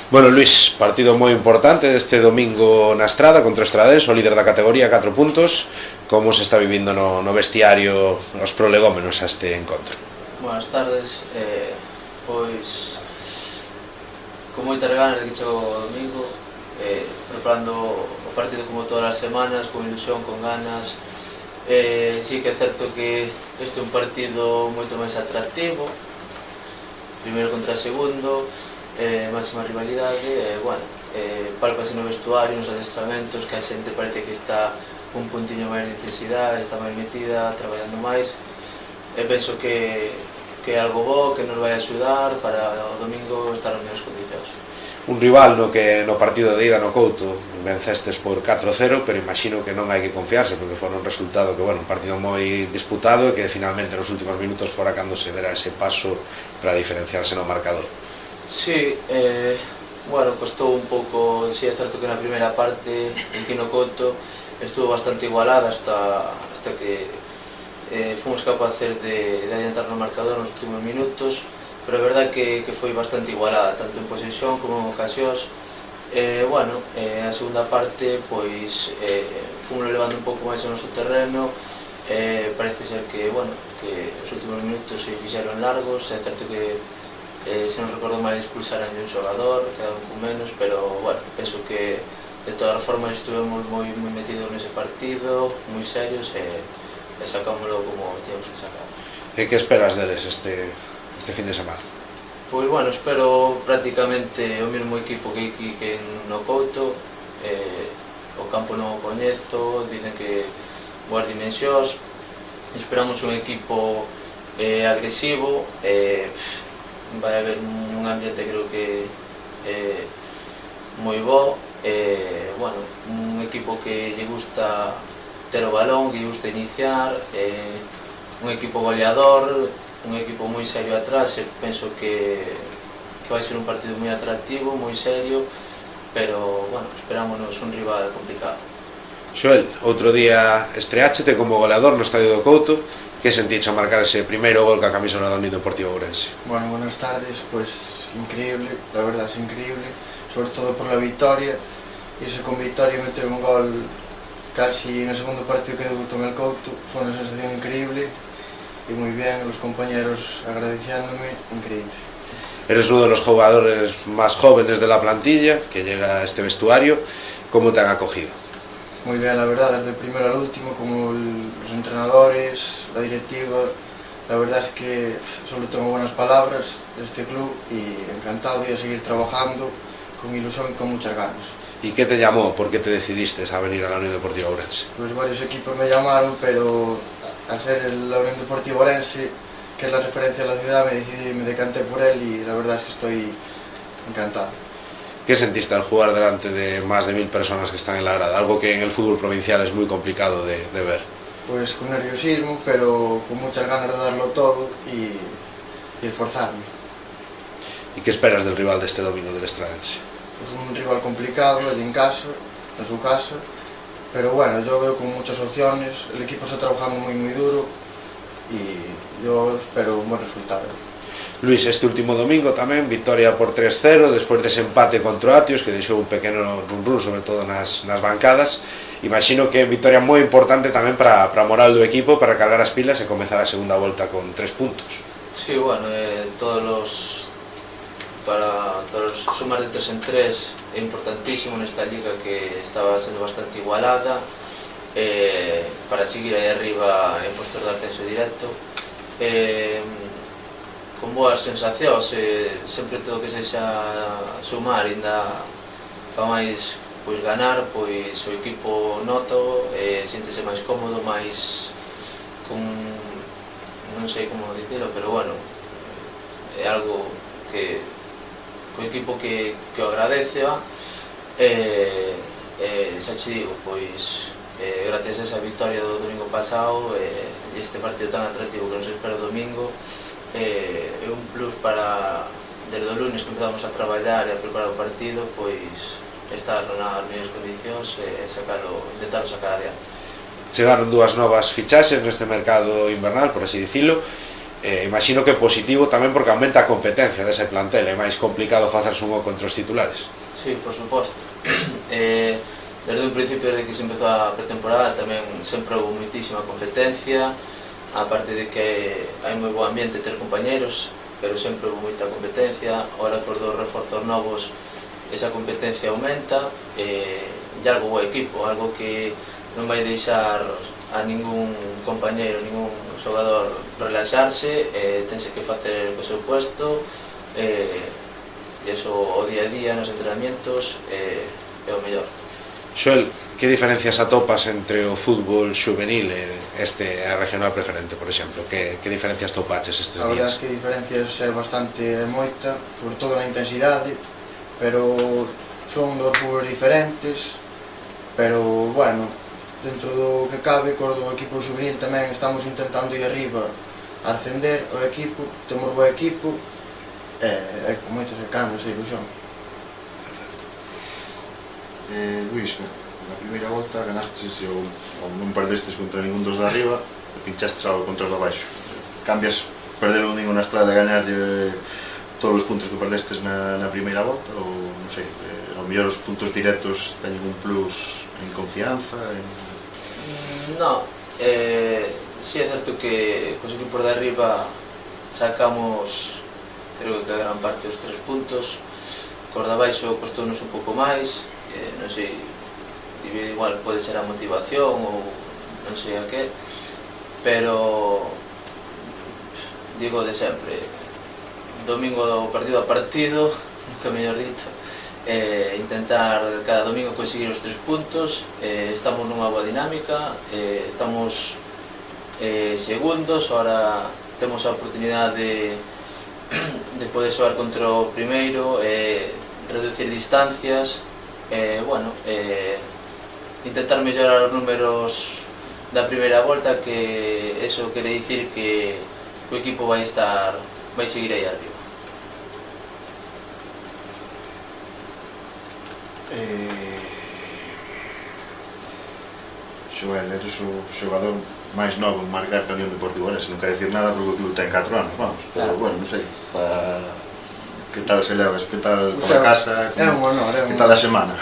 Bueno, Luís, partido moi importante este domingo na Estrada contra o Estradense, o líder da categoría, 4 puntos. Como se está vivindo no vestiario os prolegómenos a este encontro? Buenas tardes, pois con moitas ganas de que chego o domingo, preparando o partido como todas as semanas, con ilusión, con ganas. Sí que é certo que este é un partido moito máis atractivo, primeiro contra segundo, máxima rivalidade, palpase no vestuario, nos adestramentos, que a xente parece que está un puntiño máis de intensidade, está máis metida, traballando máis, e penso que é algo bo, que nos vai axudar para o domingo estar nas mesmas condicións. Un rival no que no partido de ida no Couto vencestes por 4-0, pero imagino que non hai que confiarse, porque fora un resultado que, un partido moi disputado e que finalmente nos últimos minutos fora cando se dera ese paso para diferenciarse no marcador. Sí, costou un pouco, sí é certo que na primeira parte aquí no Couto estuvo bastante igualada hasta que fomos capaces de adiantar no marcador nos últimos minutos, pero é verdade que foi bastante igualada, tanto en posesión como en ocasións. A segunda parte, pois, fomos levando un pouco máis ao noso terreno, parece ser que os últimos minutos se fixeron largos, é certo que se non recordo mal expulsaran de un xogador, quedaron con menos, pero penso que de todas as formas estuvemos moi metidos nese partido, moi serios, e sacámoslo como teníamos que sacar. E que esperas deles este fin de semana? Pois espero prácticamente o mesmo equipo que no Couto. O campo non o coñezo, dicen que boas dimensións, esperamos un equipo agresivo, vai haber un ambiente creo que moi bo, un equipo que lle gusta ter o balón, que lle gusta iniciar, un equipo goleador, un equipo moi serio atrás, e penso que vai ser un partido moi atractivo, moi serio, pero esperámonos un rival complicado. Xoel, outro día estreáchete como goleador no estadio do Couto. Que sentiche ao marcar ese primeiro gol ca camisola do Unión Deportivo Ourense? Buenas tardes, pues increíble, la verdad es increíble, sobre todo por la victoria, y eso con victoria meter un gol casi en el segundo partido que debutó en el Couto, fue una sensación increíble, y muy bien, los compañeros agradeciéndome, increíble. Eres uno de los jugadores más jóvenes de la plantilla que llega a este vestuario. ¿Cómo te han acogido? Muy bien, la verdad, desde el primero al último, como los entrenadores, la directiva, la verdad es que solo tengo buenas palabras de este club y encantado de seguir trabajando con ilusión y con muchas ganas. ¿Y qué te llamó? ¿Por qué te decidiste a venir a la Unión Deportiva Ourense? Pues varios equipos me llamaron, pero al ser la Unión Deportiva Ourense, que es la referencia de la ciudad, me decanté por él y la verdad es que estoy encantado. ¿Qué sentiste al jugar delante de más de 1000 personas que están en la grada? Algo que en el fútbol provincial es muy complicado de ver. Pues con nerviosismo, pero con muchas ganas de darlo todo y esforzarme. ¿Y qué esperas del rival de este domingo, del Estradense? Es un rival complicado, allí en casa, en su casa, pero yo veo con muchas opciones, el equipo está trabajando muy duro y yo espero un buen resultado. Luís, este último domingo tamén, victoria por 3-0, despois dese empate contra Atios, que deixou un pequeno run sobre todo nas bancadas. Imagino que é victoria moi importante tamén para a moral do equipo, para cargar as pilas e comezar a segunda volta con 3 puntos. Sí, para sumar de 3 en 3 é importantísimo nesta liga que estaba sendo bastante igualada, para seguir aí arriba en postos de ascenso directo. Con boas sensacións, sempre todo que sexa sumar, ainda para máis ganar, pois o equipo noto, siéntese máis cómodo, máis con, non sei como dicilo, pero é algo que o equipo que o agradece, xa che digo, pois gracias a esa victoria do domingo pasado e este partido tan atractivo que nos espera o domingo, é un plus para, desde o lunes que empezamos a traballar e a preparar o partido, pois estar nas mellores condicións e intentar sacar adiante. Chegaron dúas novas fichaxes neste mercado invernal, por así dicilo. imagino que positivo tamén porque aumenta a competencia dese plantel, é máis complicado facerse un oco entre os titulares. Sí, por suposto. Desde un principio de que se empezou a pretemporada tamén sempre houve moitísima competencia, aparte de que hai moi bo ambiente ter compañeros, pero sempre houve moita competencia. Ahora por dos reforzos novos esa competencia aumenta, e algo bo equipo, algo que non vai deixar a ningún compañeiro, ningún xogador relaxarse, tense que facer o seu puesto, e iso o día a día nos entrenamientos é o mellor. Xoel, que diferencias atopas entre o fútbol xuvenil e a regional preferente, por exemplo? Que diferencias topaches estes días? A verdade é que diferencias é bastante moita, sobre todo na intensidade, pero son dos fútbols diferentes, pero, bueno, dentro do que cabe, cor do equipo juvenil tamén estamos intentando ir arriba a ascender o equipo, temos bo equipo, e con moitos ganas e ilusión. Luís, na primeira volta ganastes ou non perdestes contra ningún dos de arriba e pinchastes algo contra os de abaixo. Cambias perder o domingo na estrada e gañar todos os puntos que perdestes na primeira volta ou, non sei, ao mellor os puntos directos teñen un plus en confianza? Non, si é certo que cos equipos de arriba sacamos, creo que a gran parte dos 3 puntos, cos de abaixo costounos un pouco máis, non sei, igual pode ser a motivación ou non sei a que, pero digo de sempre, domingo partido a partido, nunca mellor dito, intentar cada domingo conseguir os 3 puntos, estamos nunha boa dinámica, estamos segundos, ahora temos a oportunidade de poder xogar contra o primeiro, reducir distancias, bueno, intentar mellorar os números da primeira volta, que eso quere dicir que o equipo vai seguir aí arriba. Xoel, eres o xogador máis novo en marcar a Unión Deportiva Orense, non quero dicir nada porque o club ten 4 anos, vamos, pero, bueno, non sei, que tal se levas, que tal a casa, que tal a semana?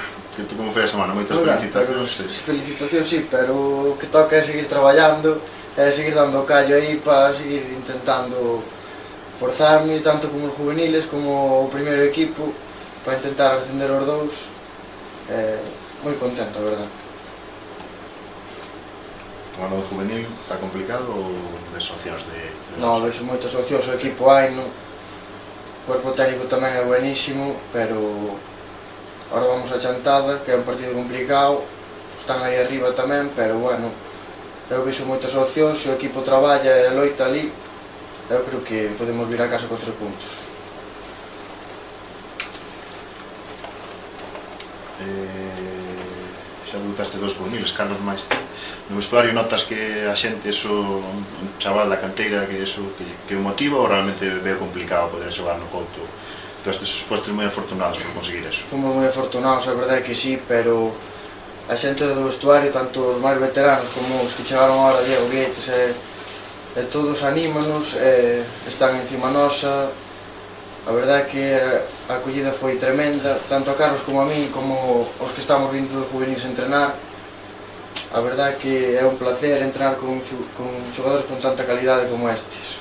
Como foi a semana? Moitas felicitacións? Felicitacións, sí, pero o que toca é seguir traballando, é seguir dando o callo aí para seguir intentando forzarme, tanto como os juveniles como o primeiro equipo, para intentar ascender os dous. Moi contento, a verdade. O ano do juvenil está complicado ou ves opcións de... Non, vexo moitas opcións, o equipo haino, o cuerpo técnico tamén é buenísimo, pero ahora vamos a Chantada, que é un partido complicado, están aí arriba tamén, pero bueno, eu vexo moitas opcións, se o equipo traballa e loita ali, eu creo que podemos vir a casa con 3 puntos. Xa debutaste dos juveniles, Carlos máis ti. No vestuario notas que a xente, un chaval da canteira, que o motiva ou realmente veo complicado poder xogar no Couto? Fostes moi afortunados por conseguir eso. Fomos moi afortunados, a verdade que sí, pero a xente do vestuario, tanto os máis veteranos como os que chegaron agora, Diego Gueites, e todos anímanos, están encima nosa. A verdade que a acollida foi tremenda, tanto a Carlos como a mí, como os que estamos vindo dos juveniles a entrenar. A verdade que é un placer entrenar con xogadores con tanta calidade como estes.